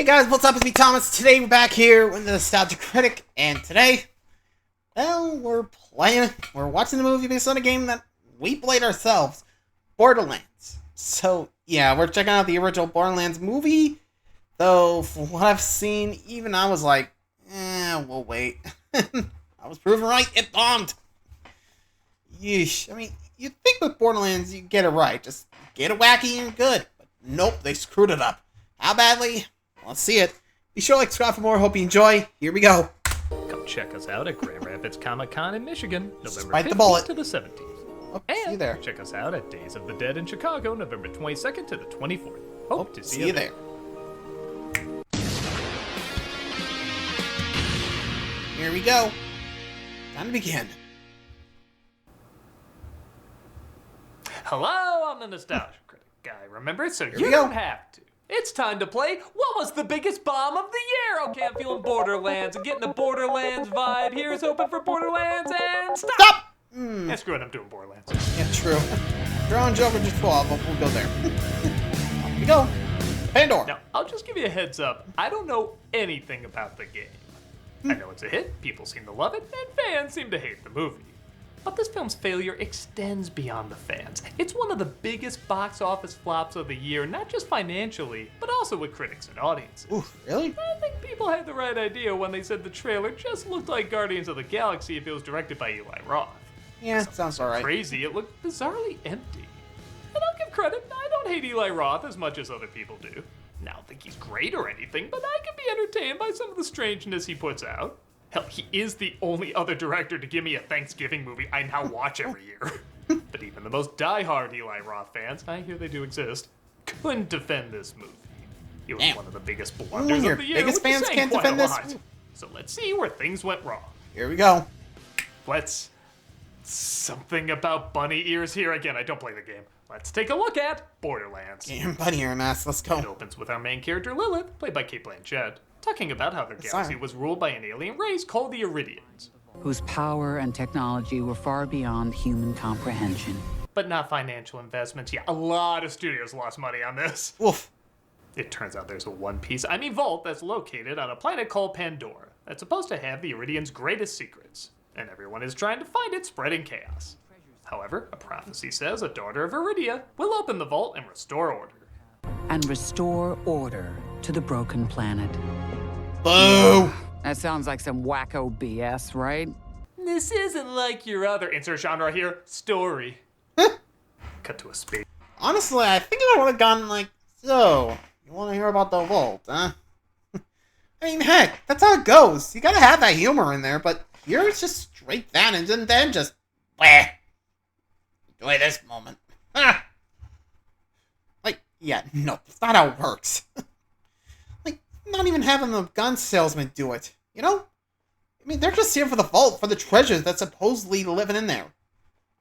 guys, what's up? It's me, Thomas. Today we're back here with the Nostalgia Critic, and today, well, we're watching the movie based on a game that we played ourselves, Borderlands. So, yeah, we're checking out the original Borderlands movie, though, from what I've seen, even I was like, we'll wait. I was proven right, it bombed. Yeesh. I mean, you'd think with Borderlands you get it right, just get it wacky and good, but nope, they screwed it up. How badly? Let's see it. Be sure to like, subscribe for more. Hope you enjoy. Here we go. Come check us out at Grand Rapids Comic-Con in Michigan, November Bite the 15th bullet. to the 17th. Oh, and see you there. check us out at Days of the Dead in Chicago, November 22nd to the 24th. Hope to see you there. Here we go. Time to begin. Hello, I'm the Nostalgia Critic guy, remember? So we you go. don't have to. It's time to play What Was the Biggest Bomb of the Year? Okay, I'm feeling Borderlands. I'm getting the Borderlands vibe. Here's hoping for Borderlands and stop! Yeah, screw it, I'm doing Borderlands. Yeah, true. Drone Joker just 12, but we'll go there. Here we go. Pandora. Now, I'll just give you a heads up. I don't know anything about the game. I know it's a hit, people seem to love it, and fans seem to hate the movie. But this film's failure extends beyond the fans. It's one of the biggest box office flops of the year, not just financially, but also with critics and audiences. Oof, really? I think people had the right idea when they said the trailer just looked like Guardians of the Galaxy if it was directed by Eli Roth. Yeah, sounds alright. Crazy, it looked bizarrely empty. And I'll give credit, I don't hate Eli Roth as much as other people do. I don't think he's great or anything, but I can be entertained by some of the strangeness he puts out. Hell, he is the only other director to give me a Thanksgiving movie I now watch every year. But even the most die-hard Eli Roth fans, I hear they do exist, couldn't defend this movie. It was one of the biggest blunders your of the year, biggest which is fans saying can't quite defend a this? lot. So let's see where things went wrong. Here we go. Let's... Something about bunny ears here. Again, I don't play the game. Let's take a look at Borderlands. Damn, buddy, here, mass. Let's go. It opens with our main character Lilith, played by Kate Blanchett, talking about how their galaxy was ruled by an alien race called the Iridians. Whose power and technology were far beyond human comprehension. But not financial investments. Yeah, a lot of studios lost money on this. Woof. It turns out there's a vault that's located on a planet called Pandora that's supposed to have the Iridians' greatest secrets. And everyone is trying to find it, spreading chaos. However, a prophecy says a daughter of Iridia will open the vault and restore order. And restore order to the broken planet. Boo! That sounds like some wacko BS, right? This isn't like your other, insert genre here, story. Cut to a space. Honestly, I think I would have gone like, so, you want to hear about the vault, huh? I mean, heck, that's how it goes. You gotta have that humor in there, but here it's just straight down and then just, bleh. Enjoy this moment. Like, yeah, no, that's not how it works. Like, not even having the gun salesman do it, you know? I mean, they're just here for the vault, for the treasures that's supposedly living in there.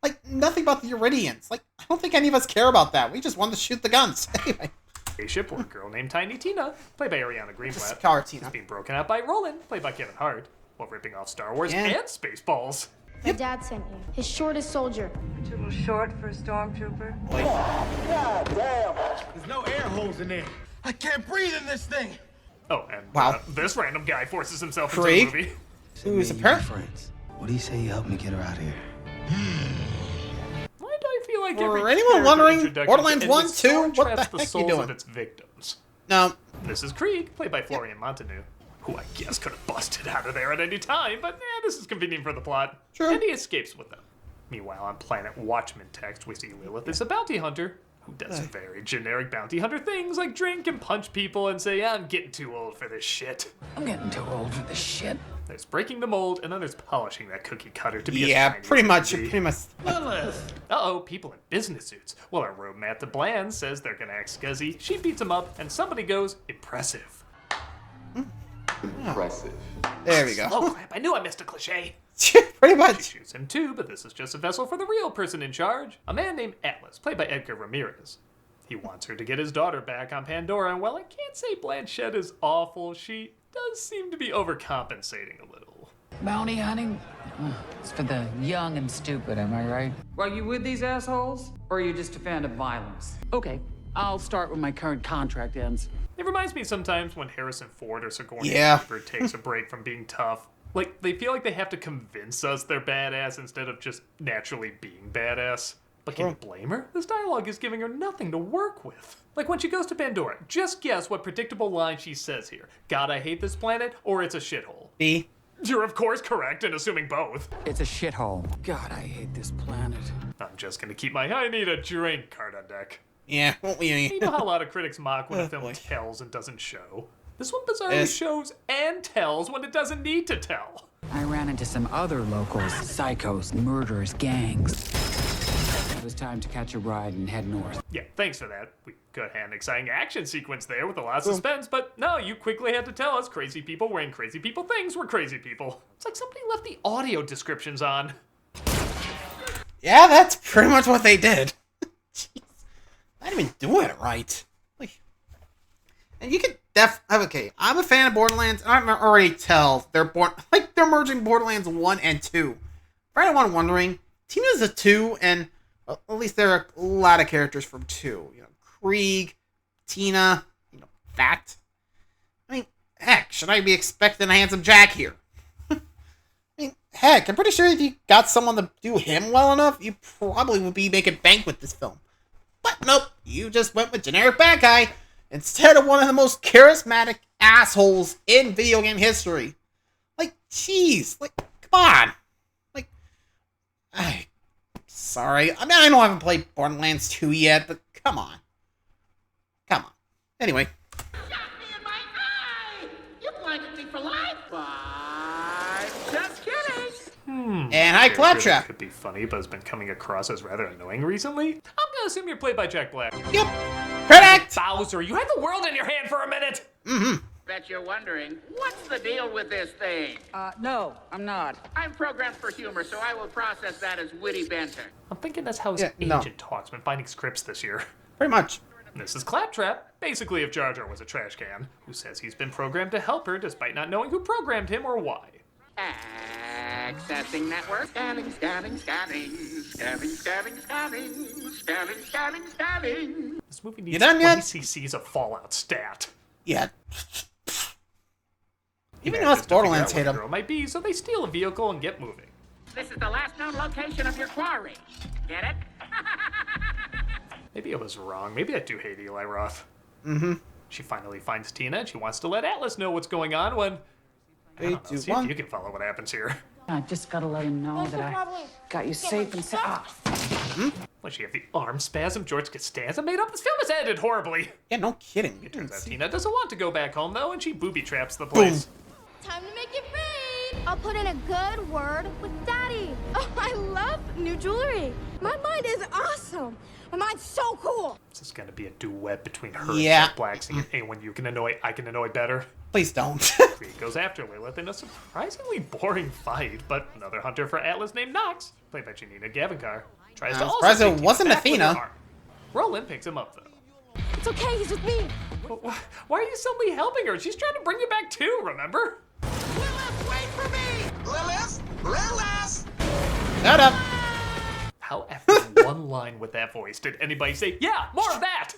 Like, nothing about the Iridians. Like, I don't think any of us care about that. We just want to shoot the guns. Anyway. Spaceship where a girl named Tiny Tina, played by Ariana Just Greenblatt, Tina. is being broken out by Roland, played by Kevin Hart, while ripping off Star Wars and Spaceballs. My dad sent you. His shortest soldier. A little short for a stormtrooper. God damn! There's no air holes in there. I can't breathe in this thing. Oh, and Wow. This random guy forces himself into Krieg? the movie. Who's apparent? friends. What do you say you help me get her out of here? Why do I feel like For every anyone character wondering, introduction Borderlands in 1, this 2, story what the traps heck you souls doing? of its victims. No. This is Krieg, played by Florian Montagu, who I guess could have busted out of there at any time, but this is convenient for the plot. True. And he escapes with them. Meanwhile, on Planet Watchman text, we see Lilith is a bounty hunter who does very generic bounty hunter things like drink and punch people and say, I'm getting too old for this shit. I'm getting too old for this shit. There's breaking the mold, and then there's polishing that cookie cutter to be as Yeah, shiny as pretty it much. can be. Pretty much. Uh-oh, people in business suits. Well, our road Matt to Bland says they're gonna act scuzzy. She beats him up, and somebody goes, impressive. Impressive. There we go. Oh crap, I knew I missed a cliche. Pretty She much. shoots him too, but this is just a vessel for the real person in charge, a man named Atlas, played by Edgar Ramirez. He wants her to get his daughter back on Pandora, and while I can't say Blanchett is awful, she does seem to be overcompensating a little. Bounty hunting? It's for the young and stupid, am I right? Well, you with these assholes? Or are you just a fan of violence? Okay, I'll start when my current contract ends. It reminds me sometimes when Harrison Ford or Sigourney Yeah. Weaver takes a break from being tough. Like, they feel like they have to convince us they're badass instead of just naturally being badass. But can you blame her? This dialogue is giving her nothing to work with. Like when she goes to Pandora, just guess what predictable line she says here. God, I hate this planet, or it's a shithole. B. You're of course correct in assuming both. It's a shithole. God, I hate this planet. I'm just gonna keep my I need a drink card on deck. Yeah, won't we? You know how a lot of critics mock when a film boy. tells and doesn't show? This one bizarrely shows and tells when it doesn't need to tell. I ran into some other locals, psychos, murderers, gangs. It was time to catch a ride and head north. Yeah, thanks for that. We could have an exciting action sequence there with a lot of suspense, but no, you quickly had to tell us crazy people wearing crazy people things were crazy people. It's like somebody left the audio descriptions on. Yeah, that's pretty much what they did. Jeez. Not even doing it right. Like, and you can okay, I'm a fan of Borderlands, and I can already tell they're merging Borderlands 1 and 2. For anyone wondering, Tina's a 2, and well, at least there are a lot of characters from 2. You know, Krieg, Tina, you know, that. I mean, heck, should I be expecting a handsome Jack here? I mean, heck, I'm pretty sure if you got someone to do him well enough, you probably would be making bank with this film. But nope, you just went with generic bad guy instead of one of the most charismatic assholes in video game history. Like, jeez, like, come on. Like, sorry. I mean, I know I haven't played Borderlands 2 yet, but come on. Come on. Anyway. Shot me in my eye! You blinded me for life! But just kidding! And hi, Claptrap. Could be funny, but has been coming across as rather annoying recently. I'm gonna assume you're played by Jack Black. Yep. Correct. Bowser, you had the world in your hand for a minute! Bet you're wondering, what's the deal with this thing? No, I'm not. I'm programmed for humor, so I will process that as witty banter. I'm thinking that's how his agent talks when finding scripts this year. Pretty much. This is Claptrap, basically if Jar Jar was a trash can, who says he's been programmed to help her despite not knowing who programmed him or why. Accessing network. Scanning, scanning, scanning. Scanning, scanning, scanning. Scanning, scanning, scanning. This movie needs done 20 yet? cc's of Fallout stat. Yeah. Even Yeah, though just it's to figure Borderlands out hate what him. the girl might be, so they steal a vehicle and get moving. This is the last known location of your quarry. Get it? Maybe I was wrong. Maybe I do hate Eli Roth. Mm-hmm. She finally finds Tina and she wants to let Atlas know what's going on when... I don't know, 3, 2, see 1. if you can follow what happens here. I just gotta let him know that I got you safe and sound. When she have the arm spasm, George Costanza made up. This film is edited horribly. Yeah, no kidding. It turns out Tina doesn't want to go back home though, and she booby traps the place. Time to make it rain. I'll put in a good word with Daddy. Oh, I love new jewelry. My mind is awesome. My mind's so cool. This is gonna be a duet between her Yeah. and Jack Black singing anyone you can annoy, I can annoy better. Please don't. Krieg goes after Lilith in a surprisingly boring fight, but another hunter for Atlas named Nox, played by Janina Gavankar, tries to I'm also surprised it take Tina wasn't back with Athena. her arm. Roland picks him up though. It's okay. He's with me. Why are you suddenly helping her? She's trying to bring you back too, remember? Lilith, wait for me! Lilith! Lilith! Shut up. How after one line with that voice did anybody say, yeah, more of that?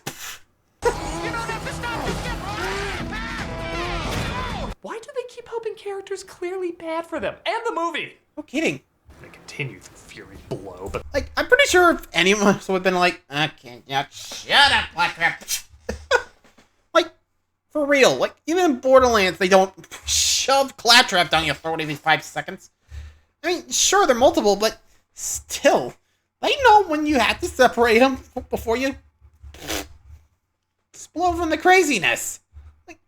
You don't have to stop. Just get Why do they keep helping characters clearly bad for them? And the movie! No kidding. They continue the Fury blow, but Like, I'm pretty sure if anyone would have been like, okay, yeah, shut up, Claptrap. Like, for real. Like, even in Borderlands, they don't shove Claptrap down your throat every 5 seconds. I mean, sure, they're multiple, but still. They know when you have to separate them before you explode from the craziness. Like,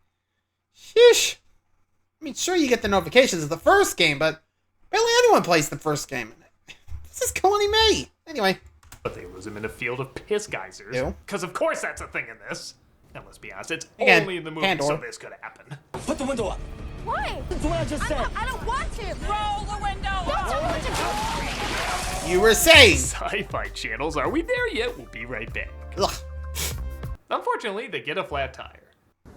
sheesh. I mean, sure, you get the notifications of the first game, but barely anyone plays the first game. This is killing me. Anyway. they lose him in a field of piss geysers. Ew. Because of course that's a thing in this. And let's be honest, it's Again, only in the movie, Pandora. so this could happen. Put the window up. Why? That's what I just said. I don't want to. Roll the window up. You were saying. Sci-fi channels, are we there yet? We'll be right back. Ugh. Unfortunately, they get a flat tire.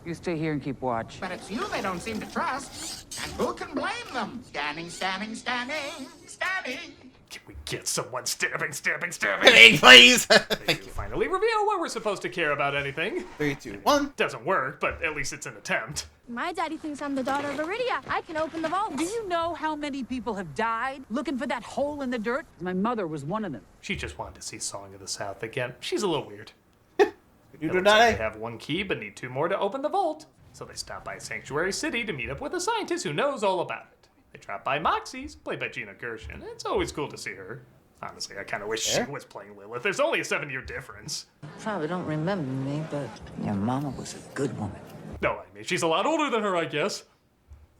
You stay here and keep watch. But it's you they don't seem to trust. And who can blame them? Scanning, scanning, scanning, scanning. Can we get someone stabbing? Hey, please. They Thank do you. finally reveal what we're supposed to care about anything. 3, 2, 1. Doesn't work, but at least it's an attempt. My daddy thinks I'm the daughter of Iridia. I can open the vault. Do you know how many people have died looking for that hole in the dirt? My mother was one of them. She just wanted to see Song of the South again. She's a little weird. You It do looks that, like eh? they have 1 key, but need 2 more to open the vault. So they stop by Sanctuary City to meet up with a scientist who knows all about it. They drop by Moxie's, played by Gina Gershon. It's always cool to see her. Honestly, I kind of wish she was playing Lilith. There's only a 7-year difference. Probably don't remember me, but your mama was a good woman. No, I mean, she's a lot older than her, I guess.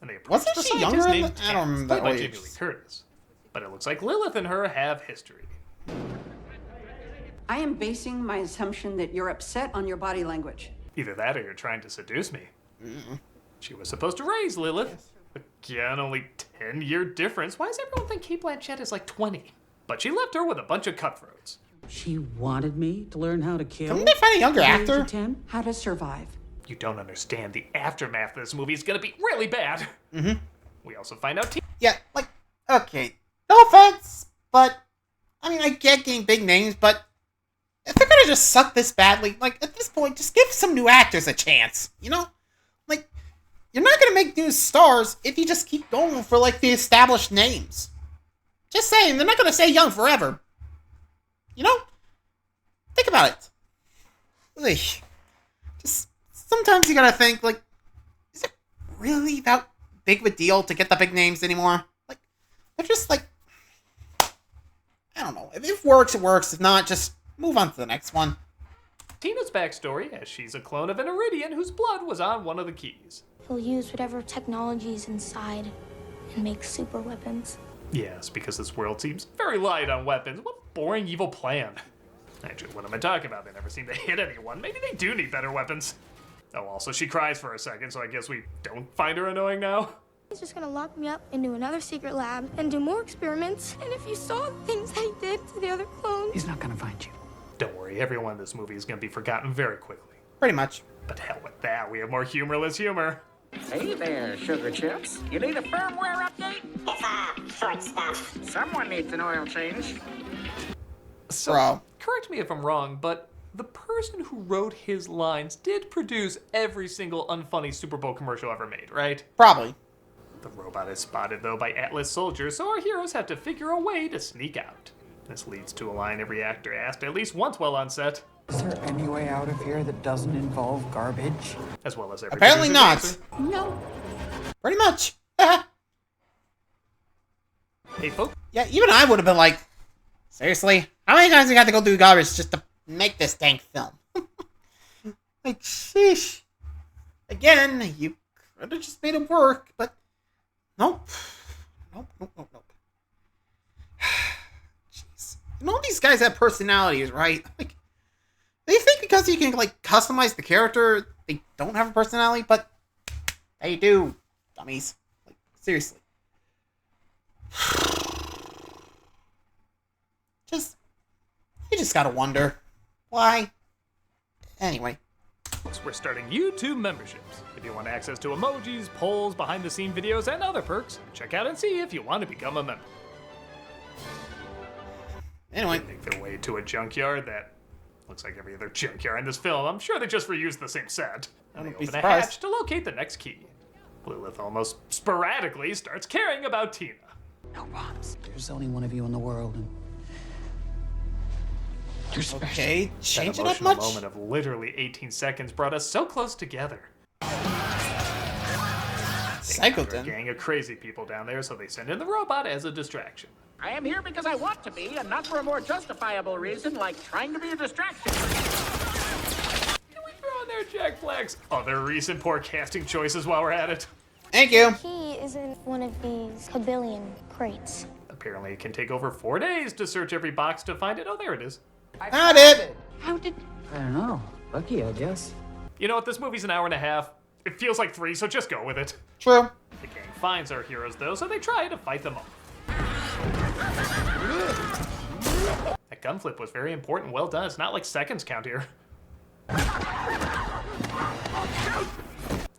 And they approach Wasn't the she scientist younger named than- I don't Tess, remember played that by age. Jamie Lee Curtis. But it looks like Lilith and her have history. I am basing my assumption that you're upset on your body language. Either that or you're trying to seduce me. She was supposed to raise Lilith. Again, only 10-year difference. Why does everyone think Kate Blanchett is like 20? But she left her with a bunch of cutthroats. She wanted me to learn how to kill. Couldn't they find a younger at the age of actor? 10? How to survive. You don't understand. The aftermath of this movie is gonna be really bad. We also find out Yeah, like, okay. No offense, but, I mean, I get getting big names, but if they're gonna just suck this badly, like, at this point, just give some new actors a chance, you know? Like, you're not gonna make new stars if you just keep going for, like, the established names. Just saying, they're not gonna stay young forever. You know? Think about it. Like, just, sometimes you gotta think, like, is it really that big of a deal to get the big names anymore? Like, they're just, like, I don't know. If it works, it works. If not, just move on to the next one. Tina's backstory, as she's a clone of an Iridian whose blood was on one of the keys. He'll use whatever technology is inside and make super weapons. Yes, because this world seems very light on weapons. What a boring, evil plan. Actually, what am I talking about? They never seem to hit anyone. Maybe they do need better weapons. Oh, also, she cries for a second, so I guess we don't find her annoying now. He's just gonna lock me up into another secret lab and do more experiments. And if you saw the things that he did to the other clones... He's not gonna find you. Don't worry, everyone in this movie is going to be forgotten very quickly. Pretty much. But hell with that, we have more humorless humor. Hey there, sugar chips. You need a firmware update? It's short stuff. Someone needs an oil change. So, Bro. correct me if I'm wrong, but the person who wrote his lines did produce every single unfunny Super Bowl commercial ever made, right? Probably. The robot is spotted, though, by Atlas soldiers, so our heroes have to figure a way to sneak out. This leads to a line every actor asked at least once while on set, Is there any way out of here that doesn't involve garbage? as well as every Apparently producer's not. answer. No. Pretty much. Hey, folks. Yeah, even I would have been like, seriously? How many times we got to go through garbage just to make this dang film? Like, sheesh. Again, you could have just made it work, but nope. Nope. Jeez. And all these guys have personalities, right? Like, they think because you can, like, customize the character, they don't have a personality, but they do, dummies. Like, seriously. You just gotta wonder. Why? Anyway. We're starting YouTube memberships. If you want access to emojis, polls, behind-the-scene videos, and other perks, check out and see if you want to become a member. Anyway. They make their way to a junkyard that looks like every other junkyard in this film. I'm sure they just reused the same set. And they Wouldn't be open a surprised. hatch to locate the next key. Lilith almost sporadically starts caring about Tina. No bombs. There's only one of you in the world, and you're special. Okay, That change it up emotional much? moment of literally 18 seconds brought us so close together. Psycho There are a then. gang of crazy people down there, so they send in the robot as a distraction. I am here because I want to be, and not for a more justifiable reason like trying to be a distraction. Can we throw in there Jack Black's other recent poor casting choices while we're at it? Thank you. He is in one of these kabillion crates. Apparently it can take over 4 days to search every box to find it. Oh, there it is. Not it. How did... I don't know. Lucky, I guess. You know what? This movie's an hour and a half. It feels like 3, so just go with it. True. The gang finds our heroes, though, so they try to fight them off. That gun flip was very important. Well done. It's not like seconds count here. Is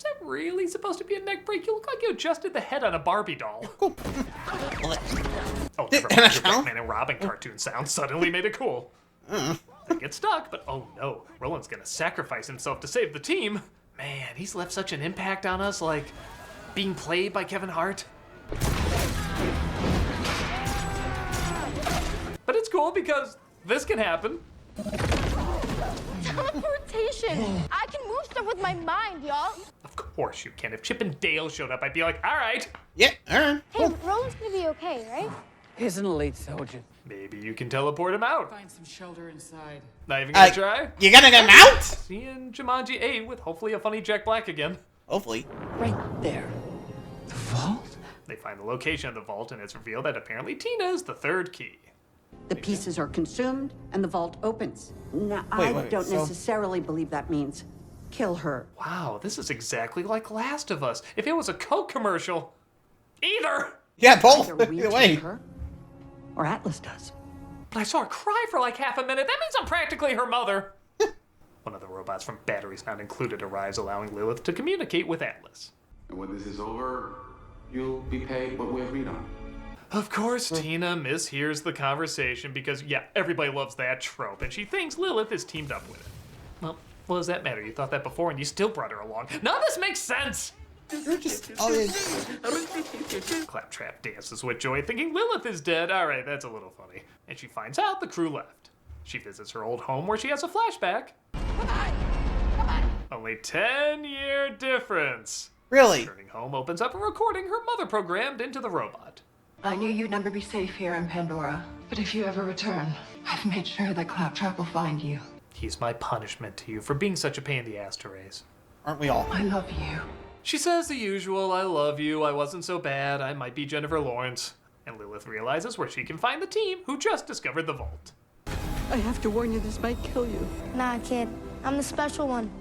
that really supposed to be a neck break? You look like you adjusted the head on a Barbie doll. Cool. Oh, never mind. Your Batman and Robin cartoon sound suddenly made it cool. They get stuck, but oh no, Roland's gonna sacrifice himself to save the team. Man, he's left such an impact on us, like being played by Kevin Hart. But it's cool because this can happen. Teleportation! I can move stuff with my mind, y'all. Of course you can. If Chip and Dale showed up, I'd be like, all right. Yeah, alright. Hey, Roland's gonna be okay, right? He's an elite soldier. Maybe you can teleport him out. Find some shelter inside. Not even gonna try? You gonna get him out? See you in Jumanji 8 with hopefully a funny Jack Black again. Hopefully. Right there. The vault? They find the location of the vault, and it's revealed that apparently Tina is the third key. The pieces are consumed, and the vault opens. Now, I don't necessarily believe that means kill her. Wow, this is exactly like Last of Us. If it was a Coke commercial, either. Yeah, both. Either we Either way. take her, or Atlas does. But I saw her cry for like half a minute. That means I'm practically her mother. One of the robots from Batteries Not Included arrives, allowing Lilith to communicate with Atlas. And when this is over, you'll be paid what we agreed on. Of course, Tina mishears the conversation because, yeah, everybody loves that trope, and she thinks Lilith is teamed up with it. Well, what does that matter? You thought that before, and you still brought her along. None of this makes sense! You're just Claptrap dances with joy, thinking Lilith is dead. Alright, that's a little funny. And she finds out the crew left. She visits her old home where she has a flashback. Only 10-year difference. Really? Returning home opens up a recording her mother programmed into the robot. I knew you'd never be safe here in Pandora, but if you ever return, I've made sure that Claptrap will find you. He's my punishment to you for being such a pain in the ass to raise. Aren't we all? I love you. She says the usual, I love you, I wasn't so bad, I might be Jennifer Lawrence. And Lilith realizes where she can find the team who just discovered the vault. I have to warn you, this might kill you. Nah, kid. I'm the special one.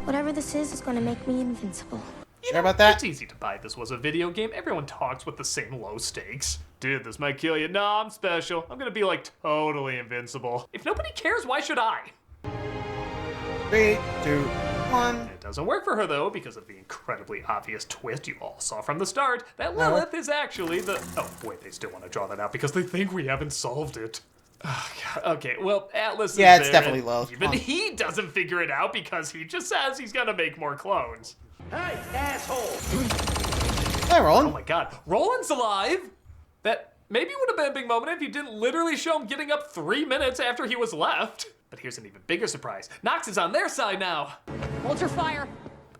Whatever this is gonna make me invincible. Sure about that? It's easy to buy this was a video game. Everyone talks with the same low stakes. Dude, this might kill you. No, I'm special. I'm gonna be like totally invincible. If nobody cares, why should I? 3, 2, 1. It doesn't work for her though, because of the incredibly obvious twist you all saw from the start, that Lilith is actually the... Oh, wait, they still want to draw that out because they think we haven't solved it. Oh, God. Okay, well, Atlas is Yeah, it's there, definitely and low. Even he doesn't figure it out because he just says he's gonna make more clones. Hey, asshole! Hey, Roland. Oh my God, Roland's alive? That maybe would have been a big moment if you didn't literally show him getting up 3 minutes after he was left. But here's an even bigger surprise. Nox is on their side now. Hold your fire.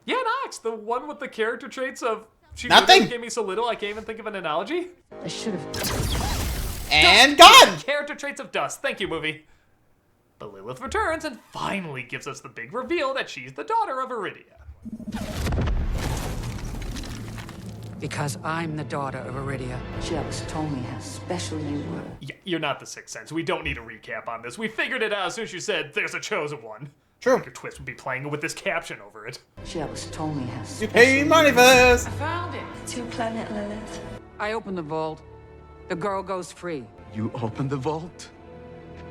Yeah, Nox, the one with the character traits of... She Nothing. literally gave me so little I can't even think of an analogy. I should have. And gone! Character traits of dust. Thank you, movie. But Lilith returns and finally gives us the big reveal that she's the daughter of Iridia. Because I'm the daughter of Iridia. She always told me how special you were. Yeah, you're not the Sixth Sense. We don't need a recap on this. We figured it out as soon as you said, there's a chosen one. True. Your twist would be playing with this caption over it. She always told me how You special pay money for this! Found it. It's your planet, Lilith. I opened the vault. The girl goes free. You open the vault,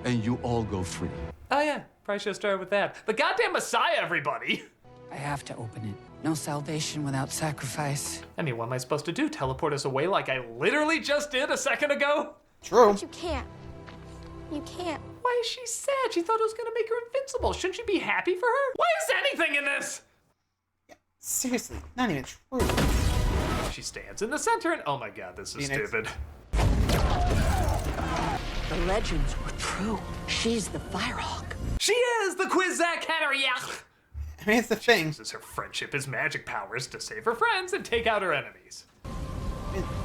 and you all go free. Oh yeah, probably should have started with that. The goddamn Messiah, everybody! I have to open it. No salvation without sacrifice. I mean, what am I supposed to do? Teleport us away like I literally just did a second ago? True. But you can't. You can't. Why is she sad? She thought it was gonna make her invincible. Shouldn't she be happy for her? Why is anything in this? Seriously, not even true. She stands in the center and oh my God, this is Phoenix. stupid. The legends were true. She's the Firehawk. She is the Quizzack Hatteriach! I mean, it's the thing. Uses her friendship as magic powers to save her friends and take out her enemies.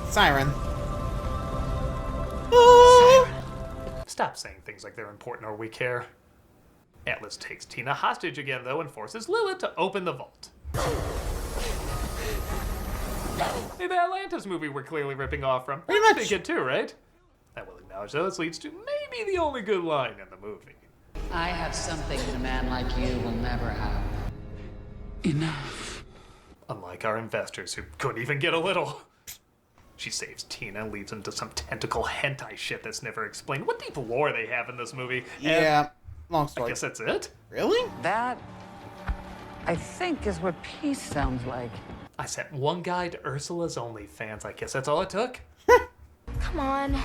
Siren. Stop saying things like they're important or we care. Atlas takes Tina hostage again, though, and forces Lilith to open the vault. Hey, the Atlantis movie we're clearly ripping off from. Pretty That's much. pretty good too, right? I will acknowledge, though, this leads to maybe the only good line in the movie. I have something that a man like you will never have. Enough. Unlike our investors who couldn't even get a little. She saves Tina and leads into some tentacle hentai shit that's never explained. What deep lore they have in this movie. Yeah, long I story. guess that's it. Really? That, I think, is what peace sounds like. I sent one guy to Ursula's OnlyFans. I guess that's all it took. Come Come on.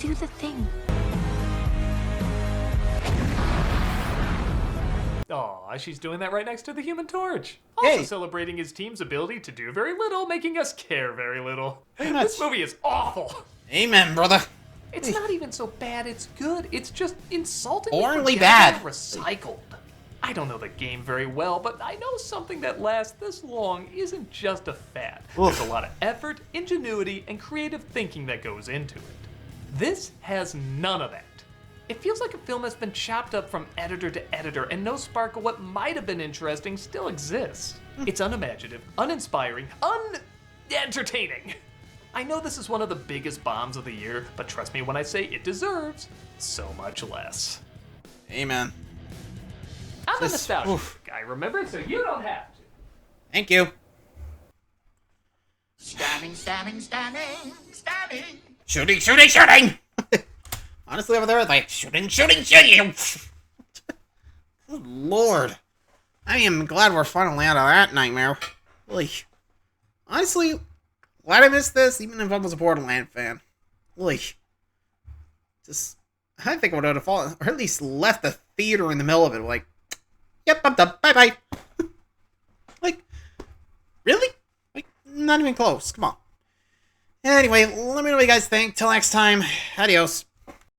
Do the thing. Aw, she's doing that right next to the Human Torch. Also Hey. celebrating his team's ability to do very little, making us care very little. Very much. This movie is awful. Amen, brother. It's not even so bad it's good. It's just insultingly Boringly forgettable bad. and recycled. I don't know the game very well, but I know something that lasts this long isn't just a fad. Oof. There's a lot of effort, ingenuity, and creative thinking that goes into it. This has none of that. It feels like a film has been chopped up from editor to editor, and no spark of what might have been interesting still exists. It's unimaginative, uninspiring, unentertaining. I know this is one of the biggest bombs of the year, but trust me when I say it deserves so much less. Amen. I'm a This- nostalgia oof. guy, remember? So you don't have to. Thank you. Standing, standing, standing, standing. Shooting, shooting, shooting! Honestly, over there, it's like, shooting, shooting, shooting! Good lord. I am glad we're finally out of that nightmare. Really. Honestly, glad I missed this, even if I was a Borderlands fan. Really. Just, I think I would have fallen, or at least left the theater in the middle of it, like, yep, I'm done, bye-bye. Like, really? Like, not even close, come on. Anyway, let me know what you guys think. Till next time, adios.